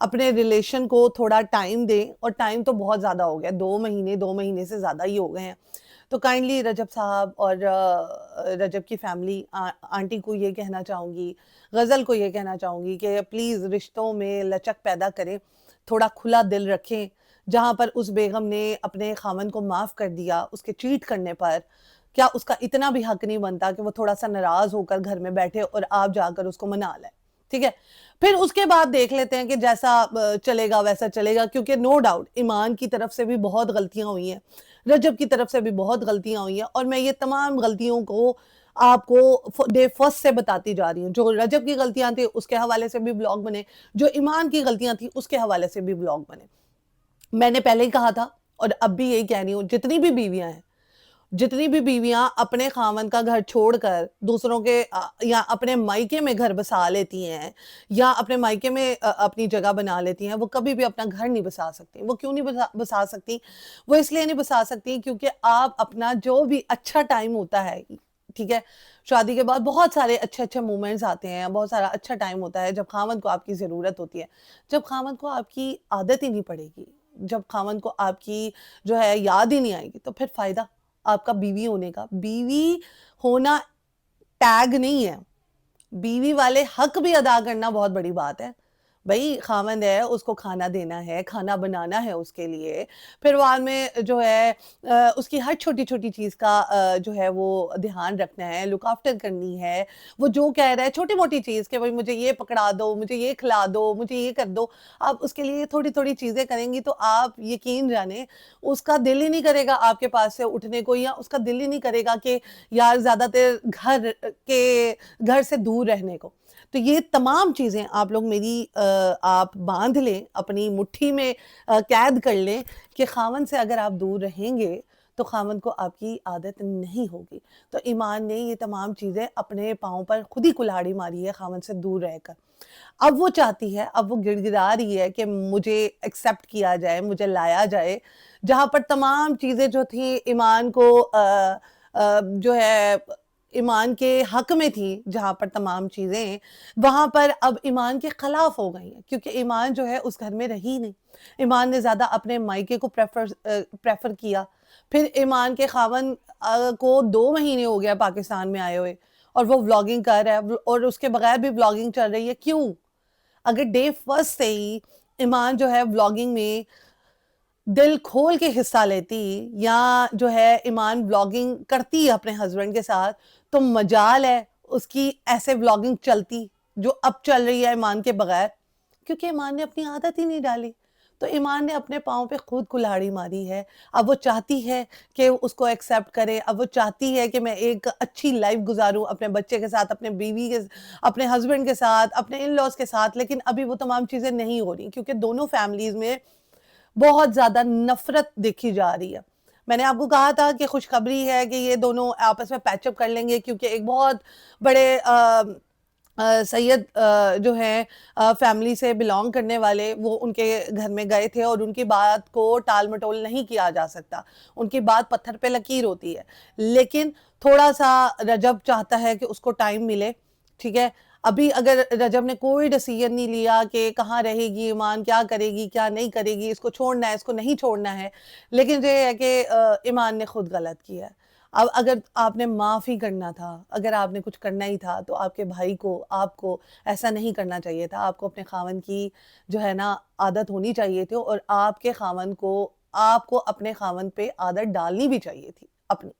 اپنے ریلیشن کو تھوڑا ٹائم دیں، اور ٹائم تو بہت زیادہ ہو گیا، 2 مہینے سے زیادہ ہی ہو گئے ہیں. تو کائنڈلی رجب صاحب اور رجب کی فیملی، آنٹی کو یہ کہنا چاہوں گی، غزل کو یہ کہنا چاہوں گی کہ پلیز رشتوں میں لچک پیدا کریں، تھوڑا کھلا دل رکھیں. جہاں پر اس بیگم نے اپنے خاوند کو معاف کر دیا اس کے چیٹ کرنے پر، کیا اس کا اتنا بھی حق نہیں بنتا کہ وہ تھوڑا سا ناراض ہو کر گھر میں بیٹھے اور آپ جا کر اس کو منا لیں؟ ٹھیک ہے، پھر اس کے بعد دیکھ لیتے ہیں کہ جیسا چلے گا ویسا چلے گا، کیونکہ نو ڈاؤٹ ایمان کی طرف سے بھی بہت غلطیاں ہوئی ہیں، رجب کی طرف سے بھی بہت غلطیاں ہوئی ہیں، اور میں یہ تمام غلطیوں کو آپ کو ڈے فرسٹ سے بتاتی جا رہی ہوں. جو رجب کی غلطیاں تھیں اس کے حوالے سے بھی بلاگ بنے، جو ایمان کی غلطیاں تھیں اس کے حوالے سے بھی بلاگ بنے. میں نے پہلے ہی کہا تھا اور اب بھی یہی کہہ رہی ہوں، جتنی بھی بیویاں اپنے خاوند کا گھر چھوڑ کر دوسروں کے یا اپنے مائکے میں گھر بسا لیتی ہیں، یا اپنے مائکے میں اپنی جگہ بنا لیتی ہیں، وہ کبھی بھی اپنا گھر نہیں بسا سکتی. وہ کیوں نہیں بسا سکتی؟ وہ اس لیے نہیں بسا سکتی کیونکہ آپ اپنا جو بھی اچھا ٹائم ہوتا ہے، ٹھیک ہے، شادی کے بعد بہت سارے اچھے مومنٹس آتے ہیں، بہت سارا اچھا ٹائم ہوتا ہے جب خاوند کو آپ کی ضرورت ہوتی ہے. جب خاوند کو آپ کی عادت ہی نہیں پڑے گی، جب خاوند کو آپ کی جو ہے یاد ہی نہیں آئے گی، تو پھر فائدہ آپ کا بیوی ہونے کا؟ بیوی ہونا ٹیگ نہیں ہے، بیوی والے حق بھی ادا کرنا بہت بڑی بات ہے. بھائی خاوند ہے، اس کو کھانا دینا ہے، کھانا بنانا ہے اس کے لیے، پھر بعد میں جو ہے اس کی ہر چھوٹی چھوٹی چیز کا جو ہے وہ دھیان رکھنا ہے، لک آفٹر کرنی ہے. وہ جو کہہ رہا ہے چھوٹی موٹی چیز کہ بھائی مجھے یہ پکڑا دو، مجھے یہ کھلا دو، مجھے یہ کر دو، آپ اس کے لیے تھوڑی تھوڑی چیزیں کریں گی تو آپ یقین جانیں اس کا دل ہی نہیں کرے گا آپ کے پاس سے اٹھنے کو، یا اس کا دل ہی نہیں کرے گا کہ یار زیادہ تر گھر سے دور رہنے کو. تو یہ تمام چیزیں آپ لوگ میری آپ باندھ لیں، اپنی مٹھی میں قید کر لیں کہ خاوند سے اگر آپ دور رہیں گے تو خاوند کو آپ کی عادت نہیں ہوگی. تو ایمان نے یہ تمام چیزیں اپنے پاؤں پر خود ہی کلہاڑی ماری ہے خاوند سے دور رہ کر. اب وہ چاہتی ہے، اب وہ گڑ گڑا رہی ہے کہ مجھے ایکسیپٹ کیا جائے، مجھے لایا جائے. جہاں پر تمام چیزیں جو تھیں ایمان کو جو ہے ایمان کے حق میں تھی، جہاں پر تمام چیزیں وہاں پر اب ایمان کے خلاف ہو گئی ہیں، کیونکہ ایمان جو ہے اس گھر میں رہی نہیں. ایمان نے زیادہ اپنے مائکے کو پریفر کیا. پھر ایمان کے خاوند کو 2 مہینے ہو گیا پاکستان میں آئے ہوئے، اور وہ ولاگنگ کر رہا ہے، اور اس کے بغیر بھی ولاگنگ چل رہی ہے. کیوں؟ اگر ڈے فرسٹ سے ہی ایمان جو ہے ولاگنگ میں دل کھول کے حصہ لیتی، یا جو ہے ایمان ولاگنگ کرتی اپنے ہسبینڈ کے ساتھ، تو مجال ہے اس کی ایسے ولاگنگ چلتی جو اب چل رہی ہے ایمان کے بغیر، کیونکہ ایمان نے اپنی عادت ہی نہیں ڈالی. تو ایمان نے اپنے پاؤں پہ خود کلہاڑی ماری ہے. اب وہ چاہتی ہے کہ اس کو ایکسیپٹ کرے، اب وہ چاہتی ہے کہ میں ایک اچھی لائف گزاروں اپنے بچے کے ساتھ، اپنے بیوی کے، اپنے ہسبینڈ کے ساتھ، اپنے ان لاز کے ساتھ. لیکن ابھی وہ تمام چیزیں نہیں ہو رہی کیونکہ دونوں فیملیز میں بہت زیادہ نفرت دیکھی جا رہی ہے. میں نے آپ کو کہا تھا کہ خوشخبری ہے کہ یہ دونوں آپس میں پیچ اپ کر لیں گے، کیونکہ ایک بہت بڑے سید جو ہیں فیملی سے بلانگ کرنے والے، وہ ان کے گھر میں گئے تھے، اور ان کی بات کو ٹال مٹول نہیں کیا جا سکتا، ان کی بات پتھر پہ لکیر ہوتی ہے. لیکن تھوڑا سا رجب چاہتا ہے کہ اس کو ٹائم ملے. ٹھیک ہے، ابھی اگر رجب نے کوئی ڈیسیژن نہیں لیا کہ کہاں رہے گی ایمان، کیا کرے گی کیا نہیں کرے گی، اس کو چھوڑنا ہے اس کو نہیں چھوڑنا ہے، لیکن یہ ہے کہ ایمان نے خود غلط کیا ہے. اب اگر آپ نے معاف ہی کرنا تھا، اگر آپ نے کچھ کرنا ہی تھا، تو آپ کے بھائی کو، آپ کو ایسا نہیں کرنا چاہیے تھا. آپ کو اپنے خاوند کی جو ہے نا عادت ہونی چاہیے تھی، اور آپ کے خاوند کو، آپ کو اپنے خاوند پہ عادت ڈالنی بھی چاہیے تھی اپنی.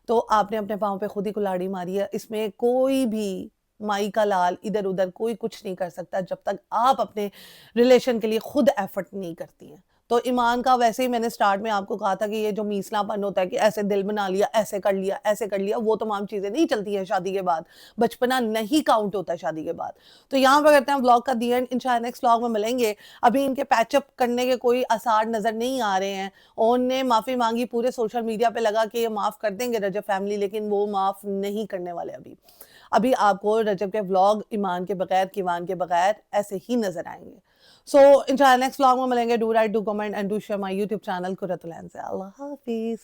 تو آپ نے اپنے پاؤں پہ خود ہی کلاڑی ماری ہے. اس میں کوئی بھی مائی کا لال ادھر ادھر کوئی کچھ نہیں کر سکتا جب تک آپ اپنے ریلیشن کے لیے خود ایفرٹ نہیں کرتی ہیں. تو ایمان کا ویسے ہی میں نے سٹارٹ میں آپ کو کہا تھا کہ یہ جو میسلا پن ہوتا ہے کہ ایسے دل بنا لیا، ایسے کر لیا، ایسے کر لیا، وہ تمام چیزیں نہیں چلتی ہیں شادی کے بعد. بچپنا نہیں کاؤنٹ ہوتا شادی کے بعد. تو یہاں پہ کرتے ہیں ولاگ کا دی اینڈ. انشاءاللہ نیکسٹ ولاگ میں ملیں گے. ابھی ان کے پیچ اپ کرنے کے کوئی آثار نظر نہیں آ رہے ہیں. اون نے معافی مانگی، پورے سوشل میڈیا پہ لگا کہ یہ معاف کر دیں گے رجب فیملی، لیکن وہ معاف نہیں کرنے والے. ابھی آپ کو رجب کے ولاگ ایمان کے بغیر، کیوان کے بغیر ایسے ہی نظر آئیں گے. سو انشاءاللہ نیکسٹ ولاگ میں ملیں گے. Do right, do comment and do share my YouTube channel Qurat ulain سے. اللہ حافظ.